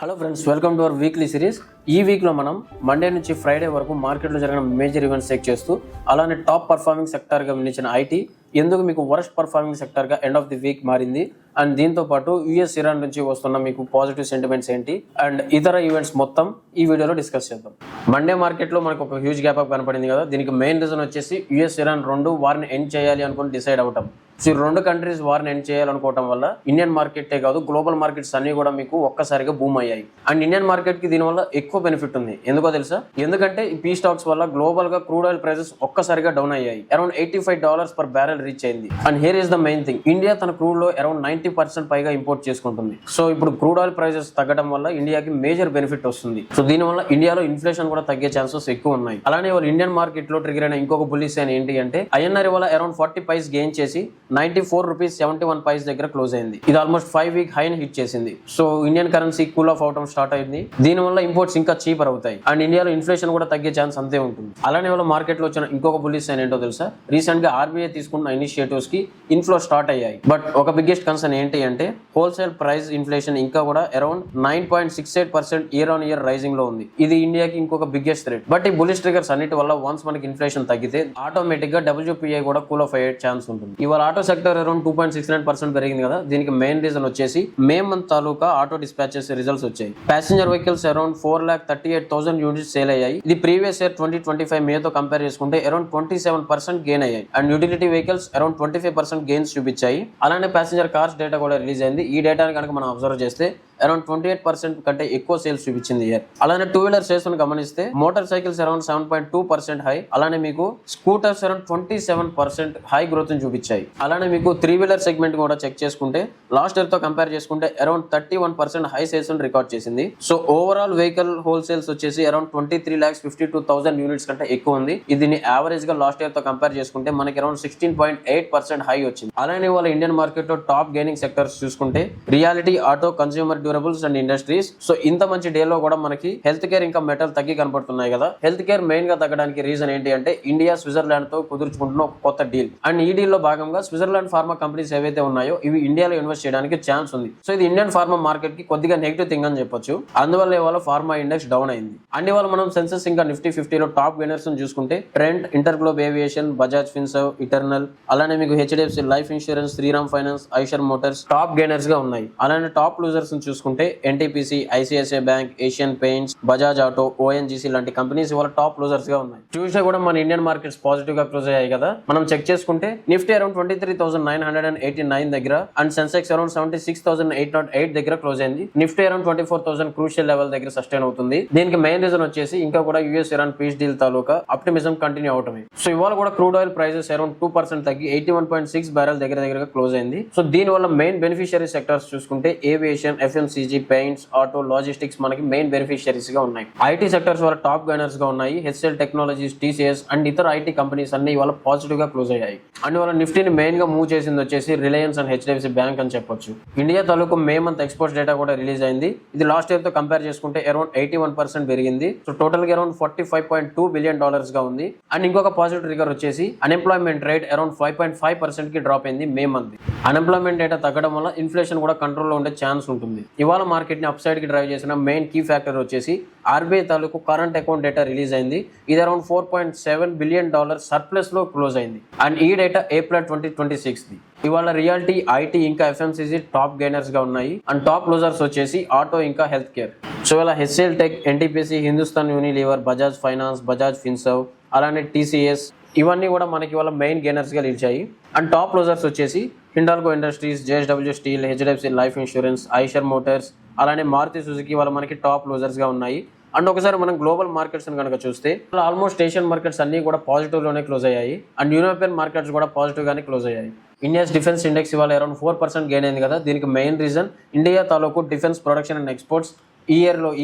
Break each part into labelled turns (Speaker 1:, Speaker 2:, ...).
Speaker 1: Hello friends, welcome to our weekly series. ఈ వీక్లో మనం మండే నుంచి ఫ్రైడే వరకు మార్కెట్లో జరిగిన మేజర్ ఈవెంట్స్ చెక్ చేస్తూ అలానే టాప్ పర్ఫార్మింగ్ సెక్టార్గా నిలిచిన ఐటీ ఎందుకు మీకు వరస్ట్ పర్ఫార్మింగ్ సెక్టార్గా ఎండ్ ఆఫ్ ది వీక్ మారింది, అండ్ దీంతో పాటు యుఎస్ ఇరాన్ నుంచి వస్తున్న మీకు పాజిటివ్ సెంటిమెంట్స్ ఏంటి అండ్ ఇతర ఈవెంట్స్ మొత్తం ఈ వీడియోలో డిస్కస్ చేద్దాం. మండే మార్కెట్లో మనకు ఒక హ్యూజ్ గ్యాప్ అప్ కనపడింది కదా. దీనికి మెయిన్ రీజన్ వచ్చేసి యుఎస్ ఇరాన్ రెండు వారిని ఎండ్ చేయాలి అనుకుని డిసైడ్ అవ్వటం. సో ఈ రెండు కంట్రీస్ వారిని ఎండ్ చేయాలనుకోవడం వల్ల ఇండియన్ మార్కెటే కాదు గ్లోబల్ మార్కెట్స్ అన్ని కూడా మీకు ఒక్కసారిగా బూమ్ అయ్యాయి. అండ్ ఇండియన్ మార్కెట్ కి దీనివల్ల ఎక్కువ బెనిఫిట్ ఉంది. ఎందుకో తెలుసా? ఎందుకంటే ఈ పీ స్టాక్స్ వల్ల గ్లోబల్ గా క్రూడ్ ఆయిల్ ప్రైసెస్ ఒక్కసారిగా డౌన్ అయ్యాయి. అరౌండ్ $85 per barrel రీచ్ అయింది. And here is the main thing, India తన క్రూడ్ లో అరౌండ్ 90% పైగా ఇంపోర్ట్ చేసుకుంటుంది. సో ఇప్పుడు క్రూడ్ ఆయిల్ ప్రైసెస్ తగ్గడం వల్ల ఇండియాకి మేజర్ బెనిఫిట్ వస్తుంది. సో దీనివల్ల ఇండియాలో ఇన్ఫ్లేషన్ కూడా తగ్గే ఛాన్సెస్ ఎక్కువ ఉన్నాయి. అలానే వాళ్ళు ఇండియన్ మార్కెట్ లో ట్రిగర్ అయిన ఇంకొక బుల్లిష్ అయిన ఏంటి అంటే ఐఎన్ఆర్ వల్ల అరౌండ్ 40 పైస్ గెయిన్ చేసి $94.71 దగ్గర క్లోజ్ అయింది. ఇది ఆల్మోస్ట్ 5 వీక్ హైని హిట్ చేసింది. So Indian currency cool of అవటం స్టార్ట్ అయింది. దీనివల్ల ఇంపోర్ట్స్ ఇంకా చీపర్ అవుతాయి అండ్ ఇండియాలో ఇన్ఫ్లేషన్ కూడా తగ్గే ఛాన్స్ అంతే ఉంటుంది. అలానే వాళ్ళ మార్కెట్ లో వచ్చిన ఇంకొక బుల్లిష్ అయిన ఏంటో తెలుసా? రీసెంట్ గా ఆర్బీఐ తీసుకున్న ఇనిషియేటివ్స్ కి ఇన్ఫ్లో స్టార్ట్ అయ్యాయి. బట్ ఒక బిగ్గెస్ట్ కన్సర్న్ ఏంటి అంటే హోల్సేల్ ప్రైస్ ఇన్ఫ్లేషన్ ఇంకా కూడా around 9.68% year on year rising లో ఉంది. ఇది ఇండియాకి ఇంకొక బిగ్గెస్ట్ థ్రెట్. బట్ ఈ బుల్లిష్ ట్రిగర్స్ అన్నిటి వల్ల వన్స్ మనకి ఇన్ఫ్లేషన్ తగ్గితే ఆటోమేటిక్ గా WPI కూడా కూల్ ఆఫ్ అయ్యే ఛాన్స్ ఉంటుంది. ఇవాళ ఆటో సెక్టర్ అరౌండ్ 2.69% పెరిగింది కదా. దీనికి మెయిన్ రీజన్ వచ్చేసి మే మంత్ తాలూకా ఆటో డిస్పాచెస్ రిజల్ట్స్ వచ్చాయి. Passenger vehicles around 4,38,000 units sale అయ్యాయి. ఇది ప్రీవియస్ ఇయర్ 2025 మేతో కంపేర్ చేసుకుంటే అరౌండ్ 27% గెయిన్ అయ్యాయి. And utility vehicles around 25% gains చూపించాయి. అలానే ప్యాసింజర్ కార్స్ డేటా కూడా రిలీజ్ అయింది. ఈ డేటాని కనుక మనం అబ్జర్వ్ చేస్తే అరౌండ్ 28% కంటే ఎక్కువ సేల్స్ చూపించింది ఇయర్. అలానే 2-వీలర్ సేల్స్ గమనిస్తే మోటార్ సైకిల్స్ అరౌండ్ 7.2% హై, అలానే మీకు స్కూటర్స్ అరౌండ్ 27% హై గ్రోత్ చూపించాయి. అలానే మీకు 3-వీలర్ సెగ్మెంట్ కూడా చెక్ చేసుకుంటే లాస్ట్ ఇయర్ తో కంపేర్ చేసుకుంటే అరౌండ్ 31% హై సేల్స్ రికార్డ్ చేసింది. సో ఓవరాల్ వెహికల్ హోల్సేల్స్ వచ్చేసి అరౌండ్ 23,52,000 యూనిట్స్ కంటే ఎక్కువ ఉంది. ఇది యావరేజ్ గా లాస్ట్ ఇయర్ తో కంపేర్ చేసుకుంటే మనకి అరౌండ్ 16.8% హై వచ్చింది. అలానే వాళ్ళ ఇండియన్ మార్కెట్ లో టాప్ గెయినింగ్ సెక్టర్స్ చూసుకుంటే reality, auto, consumer durables and industries. So ఇంత మంచి డే లో కూడా మనకి హెల్త్ కేర్ ఇంకా మెటల్ తగ్గి కనపడుతున్నాయి కదా. హెల్త్ కేర్ మెయిన్ గా తగ్గడానికి రీజన్ ఏంటి అంటే ఇండియా స్విట్జర్లాండ్ తో కుదుర్చుకుంటున్న ఒక కొత్త డీల్. అండ్ ఈ డీల్ లో భాగంగా స్విట్జర్లాండ్ ఫార్మా కంపెనీస్ ఏవైతే ఉన్నాయో ఇవి ఇండియాలో ఇన్వెస్ట్ చేయడానికి ఛాన్స్ ఉంది. సో ఇది ఇండియన్ ఫార్మా మార్కెట్ కి కొద్దిగా నెగిటివ్ థింగ్ అని చెప్పొచ్చు. అందువల్ల ఇవాళ ఫార్మా ఇండెక్స్ డౌన్ అయింది. అండ్ ఇవాళ మనం సెన్సెస్ ఇంకా నిఫ్టీ 50 లో టాప్ గెయినర్స్ చూసుకుంటే trend, InterGlobe Aviation, Bajaj Finserv, Eternal, అలానే మీకు HDFC life insurance, Shriram finance, Eicher Motors top gainers గా ఉన్నాయి. అలానే టాప్ లూజర్స్ చూసుకుంటే NTPC, ICICI bank, Asian Paints, Bajaj auto, ONGC లాంటి కంపెనీస్ ఇవాళ టాప్ లూజర్స్ గా ఉన్నాయి. ట్యూస్డే కూడా మన ఇండియన్ మార్కెట్స్ పాజిటివ్ గా క్లోజ్ అయ్యాయి కదా. మనం చెక్ చేసుకుంటే నిఫ్టీ అరౌండ్ 23,989 దగ్గర అండ్ సెన్సెక్స్ అరౌండ్ 76,808 దగ్గర క్లోజ్ అయింది. నిఫ్టీ అరౌండ్ 24,000 క్రూషియల్ లెవెల్ దగ్గర సస్టైన్ అవుతుంది. దీనికి మెయిన్ రీజన్ వచ్చేసి ఇంకా కూడా యుఎస్ ఇరాన్ పీస్ డీల్ తాలూకా ఆప్టిమిజం కంటిన్యూ అవటమే. సో ఇవాళ కూడా క్రూడ్ ఆయిల్ ప్రైసెస్ అరౌండ్ 2% తగ్గి 81.6 barrel దగ్గర క్లోజ్ అయింది. సో దీని వల్ల మెయిన్ బెనిఫిషియరీ సెక్టర్స్ చూసుకుంటే aviation, FMCG, paints, auto, logistics మనకి మెయిన్ బెనిఫిషియరీస్ గా ఉన్నాయి. ఐటీ సెక్టర్స్ వల్ల టాప్ గైనర్స్ గా ఉన్నాయి. HCL టెక్నాలజీస్, TCS అండ్ ఇతర ఐటీ కంపెనీస్ అన్ని ఇవాళ పాజిటివ్ గా క్లోజ్ అయ్యాయి. అండ్ వాళ్ళ నిఫ్టీని మెయిన్ గా మూవ్ చేసింది వచ్చేసి రిలయన్స్ అండ్ HDFC బ్యాంక్ అని చెప్పొచ్చు. ఇండియా తాలూకు మే మంత్ ఎక్స్పోర్ట్స్ డేటా కూడా రిలీజ్ అయింది. ఇది లాస్ట్ ఇయర్ తో కంపేర్ చేసుకుంటే అరౌండ్ 81% పెరిగింది. సో టోటల్ గా అరౌండ్ $45.2 billion గా ఉంది. అండ్ ఇంకొక పాజిటివ్ ట్రిగర్ వచ్చేసి అన్ఎంప్లాయ్మెంట్ రేట్ అరౌండ్ 5.5% కి డ్రాప్ అయింది మే మంత్. అన్ఎంప్లాయ్మెంట్ డేటా తగ్గడం వల్ల ఇన్ఫ్లేషన్ కూడా కంట్రోల్లో ఉండే ఛాన్స్ ఉంటుంది. ఇవాళ మార్కెట్ ని అప్ సైడ్ కి డ్రైవ్ చేసిన మెయిన్ కీ ఫ్యాక్టర్ వచ్చేసి ఆర్బీఐ తాలూకు కరెంట్ అకౌంట్ డేటా రిలీజ్ అయింది. ఇది అరౌండ్ $4.7 billion సర్ప్లస్ లో క్లోజ్ అయింది. అండ్ ఈ డేటా ఏప్రిల్ 2026 ది. ఇవాళ రియాలిటీ, ఐటీ ఇంకా FMCG టాప్ గెయినర్స్ గా ఉన్నాయి. అండ్ టాప్ లూజర్స్ వచ్చేసి ఆటో ఇంకా హెల్త్ కేర్. సో ఇలా HCL tech, NTPC, Hindustan Unilever, Bajaj finance, Bajaj Finserv, అలానే TCS ఇవన్నీ కూడా మనకి వాళ్ళ మెయిన్ గెయినర్స్ గా నిలిచాయి. అండ్ టాప్ లూజర్స్ వచ్చేసి Hindalco industries, JSW steel, HDFC life insurance, Eicher Motors, అలానే మారుతి సుజుకి వాళ్ళ మనకి టాప్ లూజర్స్ గా ఉన్నాయి. అండ్ ఒకసారి మనం గ్లోబల్ మార్కెట్స్ కనుక చూస్తే ఆల్మోస్ట్ ఏషియన్ మార్కెట్స్ అన్ని కూడా పాజిటివ్ లోనే క్లోజ్ అయ్యాయి. అండ్ యూరోపియన్ మార్కెట్స్ కూడా పాజిటివ్ గానే క్లోజ్ అయ్యాయి. ఇండియాస్ డిఫెన్స్ ఇండెక్స్ ఇవాళ అరౌండ్ 4% గెయిన్ అయింది కదా. దీనికి మెయిన్ రీజన్ ఇండియా తాలూకు డిఫెన్స్ ప్రొడక్షన్ అండ్ ఎక్స్పోర్ట్స్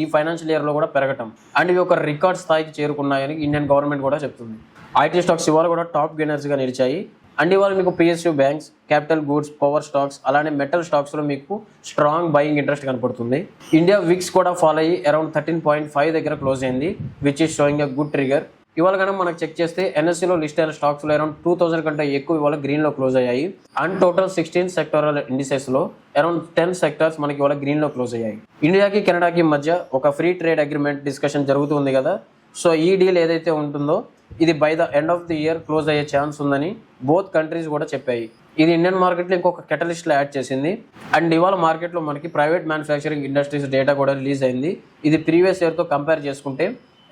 Speaker 1: ఈ ఫైనాన్షియల్ ఇయర్ లో కూడా పెరగటం. అండ్ ఇవి ఒక రికార్డ్ స్థాయికి చేరుకున్నాయని ఇండియన్ గవర్నమెంట్ కూడా చెప్తుంది. ఐటీ స్టాక్స్ ఇవాళ కూడా టాప్ గెయినర్స్ గా నిలిచాయి. అండ్ ఇవాళ మీకు PSU banks, capital goods, power stocks, అలానే మెటల్ స్టాక్స్ లో మీకు స్ట్రాంగ్ బయింగ్ ఇంట్రెస్ట్ కనపడుతుంది. ఇండియా విక్స్ కూడా ఫాలో అయ్యి అరౌండ్ 13.5 దగ్గర క్లోజ్ అయింది, which is showing a good trigger. ఇవాళ కనుక మనకు చెక్ చేస్తే ఎన్ఎస్సీలో లిస్ట్ అయిన స్టాక్స్ లో అరౌండ్ 2000 కంటే ఎక్కువ ఇవాళ గ్రీన్ లో క్లోజ్ అయ్యాయి. అండ్ టోటల్ 16 సెక్టరల్ ఇండిసెస్ లో అరౌండ్ 10 సెక్టర్స్ మనకి ఇవాళ గ్రీన్ లో క్లోజ్ అయ్యాయి. ఇండియాకి కెనడాకి మధ్య ఒక ఫ్రీ ట్రేడ్ అగ్రిమెంట్ డిస్కషన్ జరుగుతుంది కదా. సో ఈ డీల్ ఏదైతే ఉంటుందో ఇది by the end of the year close అయ్యే ఛాన్స్ ఉందని బోత్ కంట్రీస్ కూడా చెప్పాయి. ఇది ఇండియన్ మార్కెట్లో ఇంకొక కెటలిస్ట్ లో యాడ్ చేసింది. అండ్ ఇవాళ మార్కెట్లో మనకి ప్రైవేట్ మ్యానుఫ్యాక్చరింగ్ ఇండస్ట్రీస్ డేటా కూడా రిలీజ్ అయింది. ఇది ప్రీవియస్ ఇయర్ తో కంపేర్ చేసుకుంటే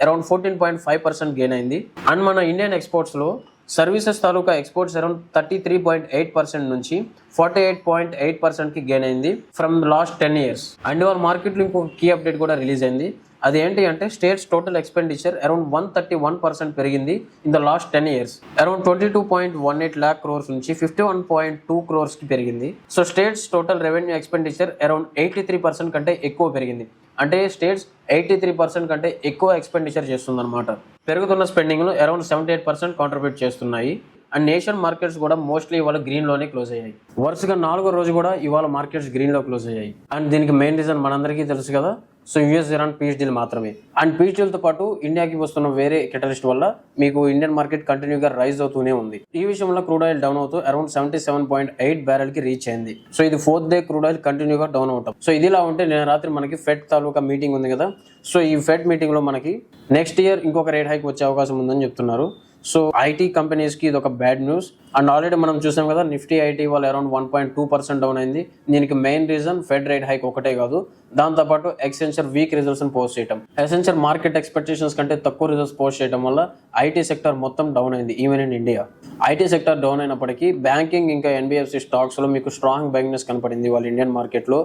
Speaker 1: అరౌండ్ 14.5% గెయిన్ అయింది. అండ్ మన ఇండియన్ ఎక్స్పోర్ట్స్ లో సర్వీసెస్ తాలూకా ఎక్స్పోర్ట్స్ అరౌండ్ 33.8% నుంచి 48.8% కి గెయిన్ అయింది ఫ్రమ్ లాస్ట్ 10 years. అండ్ ఇవాళ మార్కెట్లో ఇంకొక కీ అప్డేట్ కూడా రిలీజ్ అయింది. అదేంటి అంటే స్టేట్స్ టోటల్ ఎక్స్పెండిచర్ అరౌండ్ 131% పెరిగింది in the last 10 years. Around 22.18 lakh crores నుంచి 51.2 crores కి పెరిగింది. So states total revenue expenditure around 83% కంటే ఎక్కువ పెరిగింది. అంటే స్టేట్స్ 83% కంటే ఎక్కువ ఎక్స్పెండిచర్ చేస్తుందన్నమాట. పెరుగుతున్న స్పెండింగ్ లో అరౌండ్ 78% కాంట్రిబ్యూట్ చేస్తున్నాయి. అండ్ నేషనల్ మార్కెట్స్ కూడా మోస్ట్లీ ఇవాళ గ్రీన్ లోనే క్లోజ్ అయ్యాయి. వరుసగా 4వ రోజు కూడా ఇవాళ మార్కెట్స్ గ్రీన్ లో క్లోజ్ అయ్యాయి. అండ్ దీనికి మెయిన్ రీజన్ మనందరికీ తెలుసు కదా. So US Iran piece deal మాత్రమే. అండ్ పీస్ డీల్ తో పాటు ఇండియాకి వస్తున్న వేరే కెటలిస్ట్ వల్ల మీకు ఇండియన్ మార్కెట్ కంటిన్యూగా రైజ్ అవుతూనే ఉంది. ఈ విషయంలో క్రూడ్ ఆయిల్ డౌన్ అవుతూ అరౌండ్ 77.8 barrel కి రీచ్ అయింది. సో ఇది 4th డే క్రూడ్ ఆయిల్ కంటిన్యూగా డౌన్ అవుతాం. సో ఇదిలా ఉంటే నేను రాత్రి మనకి ఫెడ్ తాలూకా మీటింగ్ ఉంది కదా. సో ఈ ఫెడ్ మీటింగ్ లో మనకి నెక్స్ట్ ఇయర్ ఇంకొక రేట్ హైక్ వచ్చే అవకాశం ఉందని చెప్తున్నారు. సో ఐటీ కంపెనీస్ కి ఇది ఒక బ్యాడ్ న్యూస్. అండ్ ఆల్రెడీ మనం చూసాం కదా నిఫ్టీ ఐటీ వాళ్ళు అరౌండ్ 1.2% డౌన్ అయింది. దీనికి main reason fed rate hike ఒకటే కాదు, దాంతోపాటు ఎక్సెంచర్ వీక్ రిజల్ట్స్ పోస్ట్ చేయడం, ఎసెన్షియల్ మార్కెట్ ఎక్స్పెక్టేషన్స్ కంటే తక్కువ రిజల్ట్స్ పోస్ట్ చేయడం వల్ల ఐటీ సెక్టర్ మొత్తం డౌన్ అయింది. Even in India IT sector down అయినప్పటికీ బ్యాంకింగ్ ఇంకా ఎన్బిఎఫ్సి స్టాక్స్ లో మీకు స్ట్రాంగ్ బయింగ్నెస్ కనపడింది వాళ్ళ ఇండియన్ మార్కెట్ లో.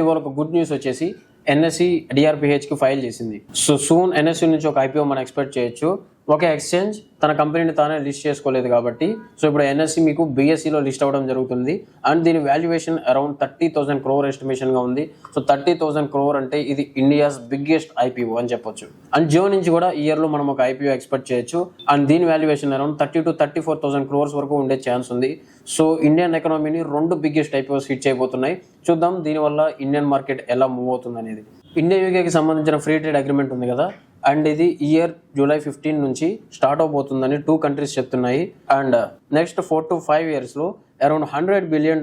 Speaker 1: ఇవాళ ఒక గుడ్ న్యూస్ వచ్చేసి ఎన్ఎస్సి డిఆర్పిహెచ్ కి ఫైల్ చేసింది. సో సూన్ ఎన్ఎస్సి నుంచి ఒక ఐపీఓ మనం ఎక్స్పెక్ట్ చేయొచ్చు. ఒక ఎక్స్చేంజ్ తన కంపెనీని తానే లిస్ట్ చేసుకోలేదు కాబట్టి సో ఇప్పుడు ఎన్ఎస్సి మీకు బిఎస్సిలో లిస్ట్ అవ్వడం జరుగుతుంది. అండ్ దీని వాల్యుయేషన్ అరౌండ్ 30,000 crore ఎస్టిమేషన్ గా ఉంది. సో 30,000 crore అంటే ఇది ఇండియాస్ బిగ్గెస్ట్ ఐపీఓ అని చెప్పొచ్చు. అండ్ జియో నుంచి కూడా ఈ ఇయర్ లో మనం ఒక ఐపీఓ ఎక్స్పెక్ట్ చేయొచ్చు. అండ్ దీని వాల్యుయేషన్ అరౌండ్ 30 to 34,000 crores వరకు ఉండే ఛాన్స్ ఉంది. సో ఇండియన్ ఎకనామీని 2 బిగ్గెస్ట్ ఐపీఓస్ హిట్ చేయబోతున్నాయి. చూద్దాం దీనివల్ల ఇండియన్ మార్కెట్ ఎలా మూవ్ అవుతుంది అనేది. ఇండియా యూకేకి సంబంధించిన ఫ్రీ ట్రేడ్ అగ్రిమెంట్ ఉంది కదా. అండ్ ఇది ఇయర్ July 15 నుంచి స్టార్ట్ అవబోతుందని 2 countries చెప్తున్నాయి. అండ్ నెక్స్ట్ 4 to 5 years లో అరౌండ్ $100 billion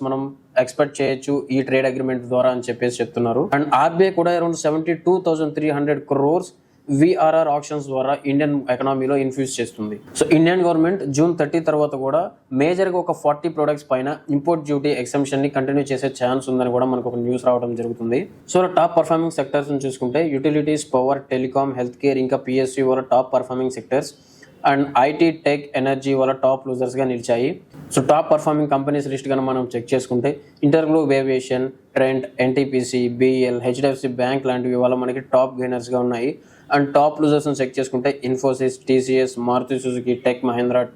Speaker 1: మనం ఎక్స్పెక్ట్ చేయొచ్చు ఈ ట్రేడ్ అగ్రిమెంట్ ద్వారా అని చెప్పేసి చెప్తున్నారు. అండ్ ఆర్బీఐ కూడా అరౌండ్ 72,300 crores విఆర్ఆర్ ఆప్షన్స్ ద్వారా ఇండియన్ ఎకనామీలో ఇన్ఫ్యూజ్ చేస్తుంది. సో ఇండియన్ గవర్నమెంట్ June 30 తర్వాత కూడా మేజర్గా ఒక 40 products పైన ఇంపోర్ట్ డ్యూటీ ఎగ్జంప్షన్ ని కంటిన్యూ చేసే ఛాన్స్ ఉందని కూడా మనకు ఒక న్యూస్ రావడం జరుగుతుంది. సో టాప్ పర్ఫార్మింగ్ సెక్టర్స్ చూసుకుంటే utilities, power, telecom, health care ఇంకా పిఎస్యూ వల్ల top performing sectors. And IT, tech, energy వల్ల టాప్ లూజర్స్ గా నిలిచాయి. So top performing companies list గా మనం చెక్ చేసుకుంటే InterGlobe aviation, Trent, NTPC, BL, HDFC bank లాంటివి వల్ల మనకి టాప్ గెయినర్స్ గా ఉన్నాయి. అండ్ టాప్ లూజర్స్ చెక్ చేసుకుంటే Infosys, TCS, Maruti Suzuki, Tech Mahindra,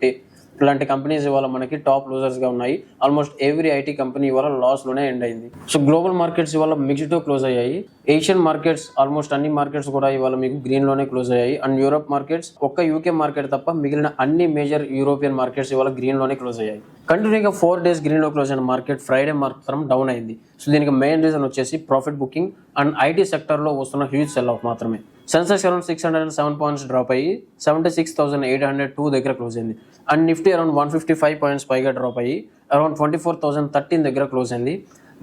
Speaker 1: ఇలాంటి కంపెనీస్ ఇవాళ మనకి టాప్ లూజర్స్ గా ఉన్నాయి. ఆల్మోస్ట్ ఎవ్రీ ఐటీ కంపెనీ ఇవాళ లాస్ లోనే ఎండ్ అయింది. సో గ్లోబల్ మార్కెట్స్ ఇవాళ మిక్స్డ్ తో క్లోజ్ అయ్యాయి. ఏషియన్ మార్కెట్స్ ఆల్మోస్ట్ అన్ని మార్కెట్స్ కూడా ఇవాళ మీకు గ్రీన్ లోనే క్లోజ్ అయ్యాయి. అండ్ యూరోప్ మార్కెట్స్ ఒక్క యూకే మార్కెట్ తప్ప మిగిలిన అన్ని మేజర్ యూరోపియన్ మార్కెట్స్ ఇవాళ గ్రీన్ లోనే క్లోజ్ అయ్యాయి. కంటిన్యూగా 4 days గ్రీన్ లో క్లోజ్ అయిన మార్కెట్ ఫ్రైడే మాత్రం డౌన్ అయింది. సో దీనికి మెయిన్ రీజన్ వచ్చేసి profit booking and IT sector లో వస్తున్న హ్యూజ్ సెల్ ఆఫ్ మాత్రమే. సెన్సెక్స్ అరౌండ్ 607 points డ్రాప్ అయ్యి 76,802 దగ్గర క్లోజ్ అయింది. అండ్ నిఫ్టీ అరౌండ్ 155 points పైగా డ్రాప్ అయ్యి అరౌండ్ 24,013 దగ్గర క్లోజ్ అయింది.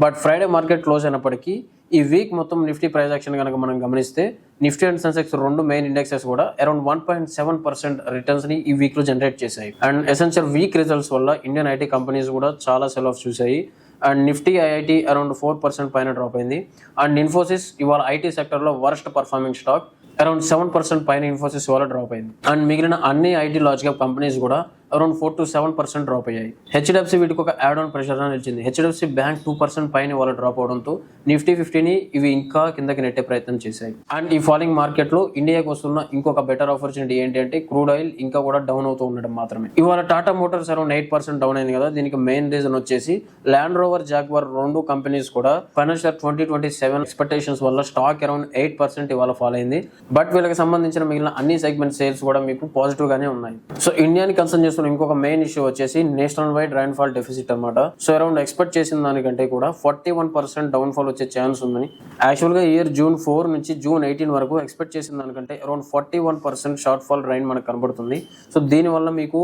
Speaker 1: బట్ ఫ్రైడే మార్కెట్ క్లోజ్ అయినప్పటికీ ఈ వీక్ మొత్తం నిఫ్టీ ప్రైస్ యాక్షన్ కనుక మనం గమనిస్తే Nifty and Sensex 2 main indexes కూడా అరౌండ్ 1.7% రిటర్న్స్ ని ఈ వీక్ లో జనరేట్ చేశాయి. అండ్ ఎసెన్షియల్ వీక్ రిజల్ట్స్ వల్ల ఇండియన్ ఐటీ కంపెనీస్ కూడా చాలా సెల్ ఆఫ్ చూసాయి. అండ్ నిఫ్టీ ఐఐటీ అరౌండ్ 4% పైన డ్రాప్ అయింది. అండ్ ఇన్ఫోసిస్ ఇవాళ ఐటీ సెక్టర్ లో వర్స్ట్ పర్ఫార్మింగ్ స్టాక్ అరౌండ్ 7% పైన ఇన్ఫోసిస్ వల్ల డ్రాప్ అయింది. అండ్ మిగిలిన అన్ని ఐటీ లార్జ్ క్యాప్ కంపెనీస్ కూడా అరౌండ్ 4 to 7% డ్రాప్ అయ్యాయి. హెచ్డిఎఫ్సి వీటికి ఒక యాడ్ ఆన్ ప్రెషర్ అని నిలిచింది. హెచ్డిఎఫ్సి బ్యాంక్ 2% పైన వాళ్ళ డ్రాప్ అవడంతో నిఫ్టీ 50ని ఇవి ఇంకా కిందకి నెట్టే ప్రయత్నం చేశాయి. అండ్ ఈ ఫాలింగ్ మార్కెట్ లో ఇండియాకి వస్తున్న ఇంకొక బెటర్ ఆపర్చునిటీ ఏంటి అంటే క్రూడ్ ఆయిల్ ఇంకా కూడా డౌన్ అవుతూ ఉండడం మాత్రమే. ఇవాళ టాటా మోటార్స్ అరౌండ్ 8% డౌన్ అయింది కదా. దీనికి మెయిన్ రీజన్ వచ్చేసి ల్యాండ్ రోవర్, జాగ్వార్ 2 కంపెనీస్ కూడా ఫైనాన్షియల్ 2027 ఎక్స్పెక్టేషన్స్ వల్ల స్టాక్ అరౌండ్ 8% ఇవాళ ఫాల్ అయింది. బట్ వీళ్ళకి సంబంధించిన మిగిలిన అన్ని సెగ్మెంట్ సేల్స్ కూడా మీకు పాజిటివ్ గానే ఉన్నాయి. సో ఇండియాని కన్సర్న్ చేస్తున్న చూస్తున్న ఇంకొక మెయిన్ ఇష్యూ వచ్చేసి national wide rain fall deficit అనమాట. సో అరౌండ్ ఎక్స్పెక్ట్ చేసిన దానికంటే కూడా 41% డౌన్ ఫాల్ వచ్చే ఛాన్స్ ఉందని. యాక్చువల్ గా ఇయర్ June 4 నుంచి June 18 వరకు ఎక్స్పెక్ట్ చేసిన దానికంటే అరౌండ్ 41% షార్ట్ ఫాల్ రైన్ మనకు కనబడుతుంది. సో దీని వల్ల మీకు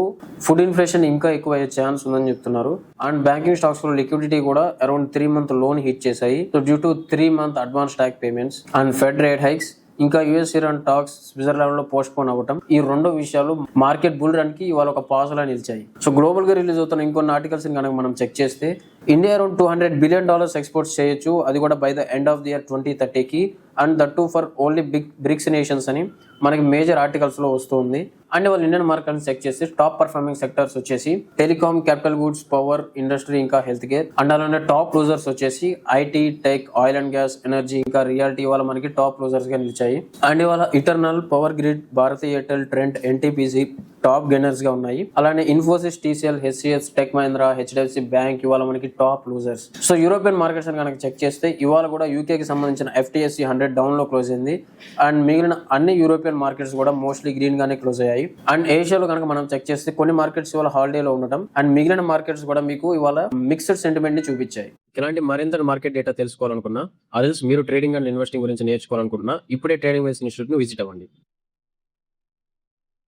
Speaker 1: ఫుడ్ ఇన్ఫ్లేషన్ ఇంకా ఎక్కువ అయ్యే ఛాన్స్ ఉందని చెప్తున్నారు. అండ్ బ్యాంకింగ్ స్టాక్స్ లో లిక్విడిటీ కూడా అరౌండ్ 3 month లోన్ హిట్ చేశాయి. So due to 3 month advance tax payments and fed rate hikes, ఇంకా యుఎస్ ఇరాన్ టాక్స్ స్విట్జర్లాండ్ లో పోస్ట్ పోన్ అవ్వటం, ఈ రెండు విషయాలు మార్కెట్ బుల్ రన్ కి ఇవాళ ఒక పాజిటివ్ లా నిలిచాయి. సో గ్లోబల్ గా రిలీజ్ అవుతున్న ఇంకొన్ని ఆర్టికల్స్ కనుక మనం చెక్ చేస్తే ఇండియా అరౌండ్ $200 billion ఎక్స్పోర్ట్స్ చేయొచ్చు, అది కూడా by the end of the year 2030కి, and that to for only BRICS nations అని మనకి మేజర్ ఆర్టికల్స్ లో వస్తుంది. అండ్ వాళ్ళు ఇండియన్ మార్కెట్ చెక్ చేస్తే టాప్ పర్ఫార్మింగ్ సెక్టర్స్ వచ్చేసి telecom, capital goods, power, industry, ఇంకా హెల్త్ కేర్. అండ్ అలానే టాప్ లూజర్స్ వచ్చేసి IT, tech, oil and gas, energy, ఇంకా రియాలిటీ ఇవాళ మనకి టాప్ లూజర్స్ గా నిలిచాయి. అండ్ ఇవాళ Eternal, Power Grid, Bharti Airtel, Trent, NTPC top gainers గా ఉన్నాయి. అలానే Infosys, TCL, HCS, tech Mahindra, HDFC bank ఇవాళ మనకి top losers. So European markets కనుక చెక్ చేస్తే ఇవాళ కూడా యూకేకి సంబంధించిన FTSE 100 డౌన్ లో క్లోజ్ అయింది. అండ్ మిగిలిన అన్ని యూరోపియన్ మార్కెట్స్ కూడా మోస్ట్లీ గ్రీన్ గానే క్లోజ్ అయ్యాయి. అండ్ ఏషియాలో కనుక మనం చెక్ చేస్తే కొన్ని మార్కెట్స్ ఇవాళ హాలిడేలో ఉండటం అండ్ మిగిలిన మార్కెట్స్ కూడా మీకు ఇవాళ మిక్స్డ్ సెంటిమెంట్ ని చూపించాయి. ఇలాంటి మరింత మార్కెట్ డేటా తెలుసుకోవాలనుకున్నా, అదే మీరు ట్రేడింగ్ అండ్ ఇన్వెస్టింగ్ గురించి నేర్చుకోవాలనుకుంటున్నా, ఇప్పుడే ట్రేడింగ్ వైస్ ఇన్స్టిట్యూట్ ను విజిట్ అవ్వండి.